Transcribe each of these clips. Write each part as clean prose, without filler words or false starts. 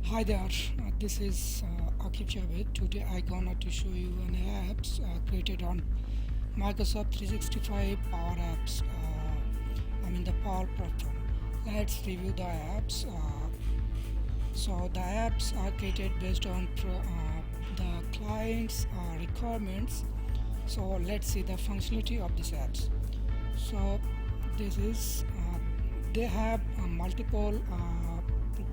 Hi there, this is Akib Javed. Today I gonna to show you an apps created on Microsoft 365 Power Apps. The Power platform. Let's review the apps. So the apps are created based on the client's requirements. So let's see the functionality of these apps. So this is they have multiple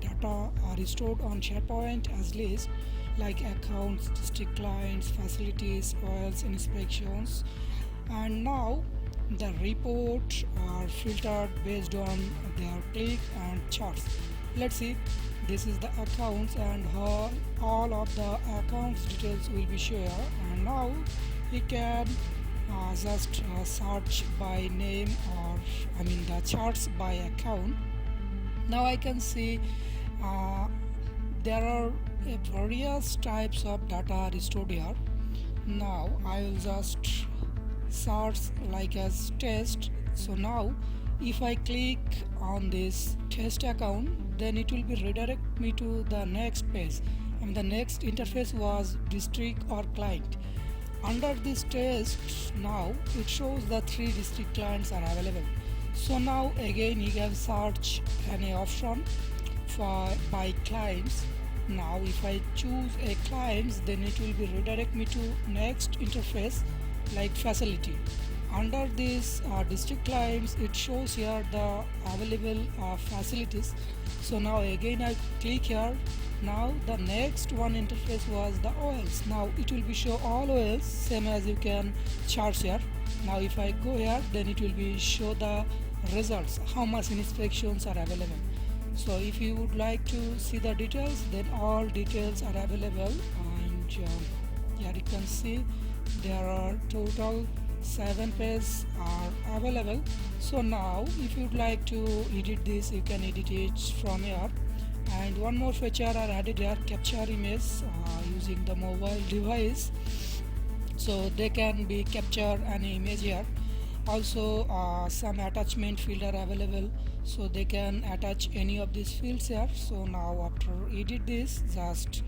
data are stored on SharePoint as list like accounts, district clients, facilities, files, inspections, and now the reports are filtered based on their click and charts. Let's see, this is the accounts and all of the accounts details will be shared, and now we can just search by name or the charts by account. Now I can see uh, there are various types of data stored here. Now I will just search like as test. So now if I click on this test account, then it will be redirect me to the next page, and the next interface was district or client. Under this test, now it shows the three district clients are available. So now again you can search any option for by clients. Now if I choose a clients, then it will be redirect me to next interface like facility. Under this district clients, it shows here the available facilities. So now again I click here. Now the next one interface was the oils. Now it will be show all oils same as you can charts here. Now if I go here, then it will be show the results, how much inspections are available. So if you would like to see the details, then all details are available, and here you can see there are total 7 pages are available. So now if you'd like to edit this, you can edit it from here. And one more feature are added here, capture image using the mobile device, so they can be capture any image here. Also some attachment field are available, so they can attach any of these fields here. So now after edit this, just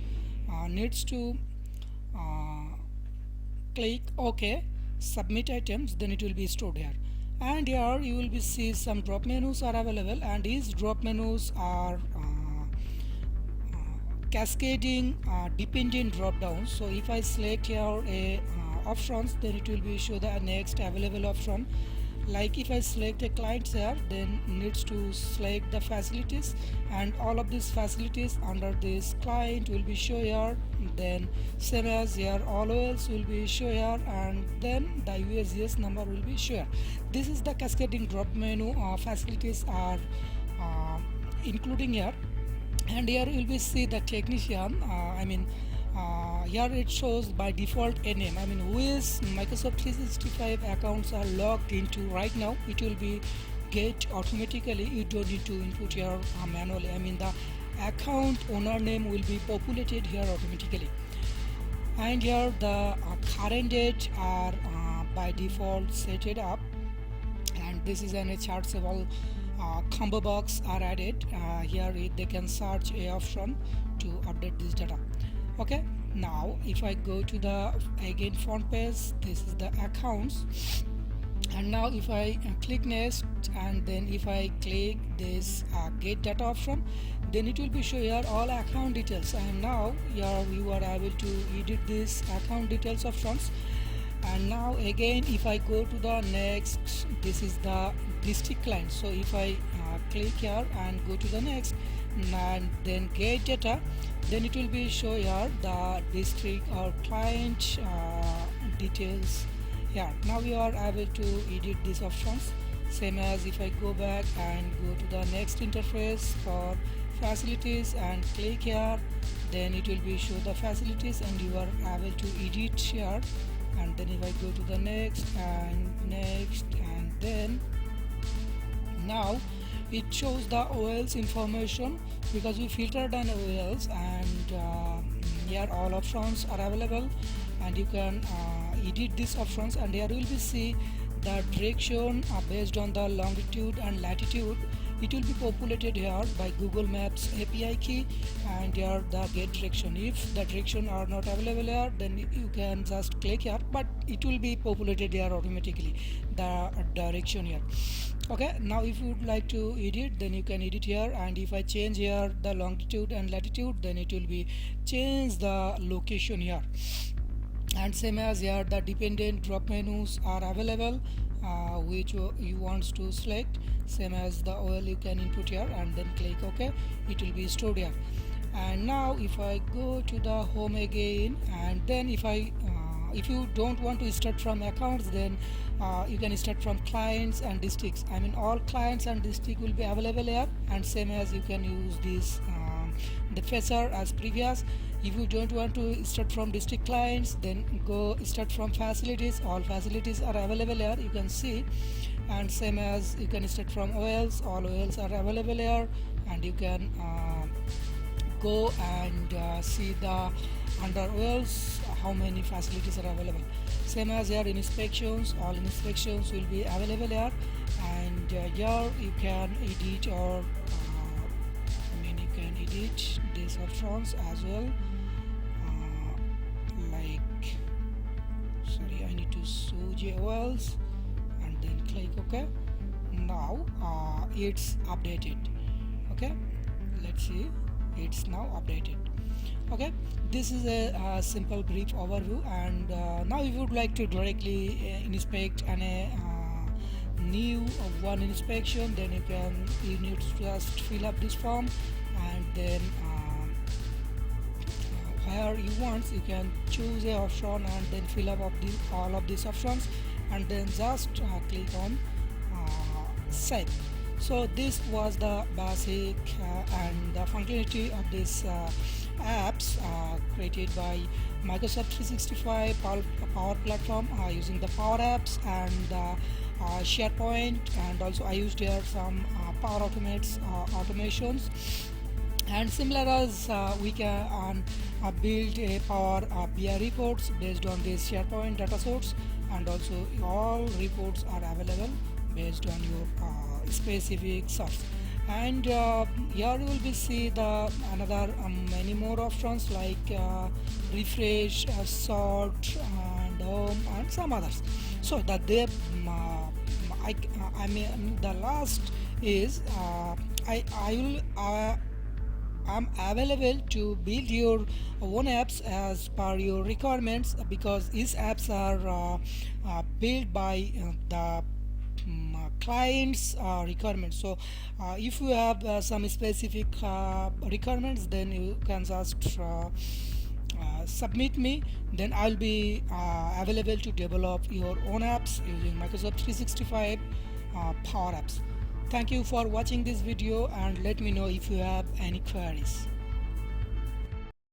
needs to uh, click OK, submit items, then it will be stored here. And here you will be see some drop menus are available, and these drop menus are cascading dependent drop down. So if I select here a options, then it will be show the next available option. Like if I select a client here, then needs to select the facilities, and all of these facilities under this client will be show here. Then same as here, all OLs will be show here, and then the USGS number will be show here. This is the cascading drop menu. Facilities are including here, and here you will be see the technician. Here it shows by default a name. Which Microsoft 365 accounts are logged into right now, it will be get automatically. You don't need to input here manually. The account owner name will be populated here automatically. And here the current date are by default set it up, and this is an chartable combo box are added. Here they can search a option to update this data. Okay, now if I go to the again front page, this is the accounts, and now if I click next, and then if I click this get data option, then it will be show here all account details. And now here you are able to edit this account details options. And now again if I go to the next, this is the district client. So if I click here and go to the next, and then get data, then it will be show here the district or client details here. Now we are able to edit these options, same as if I go back and go to the next interface for facilities and click here, then it will be show the facilities, and you are able to edit here. And then if I go to the next and next, and then now it shows the OLs information, because we filtered on OLs, and here all options are available, and you can edit these options. And here you will be see the direction based on the longitude and latitude, it will be populated here by Google Maps API key, and here the get direction. If the direction are not available here, then you can just click here, but it will be populated here automatically, the direction here. Okay, now if you would like to edit, then you can edit here, and if I change here the longitude and latitude, then it will be change the location here. And same as here, the dependent drop menus are available, which you want to select. Same as the oil, you can input here and then click OK. It will be stored here. And now if I go to the home again, and then if you don't want to start from accounts, then you can start from clients and districts. I mean, all clients and district will be available here, and same as you can use this the fetcher as previous. If you don't want to start from district clients, then go start from facilities. All facilities are available here, you can see. And same as you can start from oils, all oils are available here, and you can go and see the under oils how many facilities are available. Same as here in inspections, all inspections will be available here, and here you can edit, or you can edit these options as well. Sorry, I need to show JOLs and then click OK. Now it's updated. Okay, let's see, it's now updated. Okay, this is a simple brief overview, and now if you would like to directly inspect a new one inspection, then you need to just fill up this form, and then where you want, you can choose a option and then fill up all of these options, and then just click on save. So this was the basic and the functionality of this apps created by Microsoft 365 Power Platform using the PowerApps and SharePoint, and also I used here some Power automations. And similar as we can build a Power BI reports based on this SharePoint data source, and also all reports are available based on your specific source. And here you will be see the another many more options like refresh, sort, and home, and some others. So that they I mean the last is I'm available to build your own apps as per your requirements, because these apps are built by the client's requirements. So if you have some specific requirements, then you can just submit me, then I'll be available to develop your own apps using Microsoft 365 Power Apps. Thank you for watching this video, and let me know if you have any queries.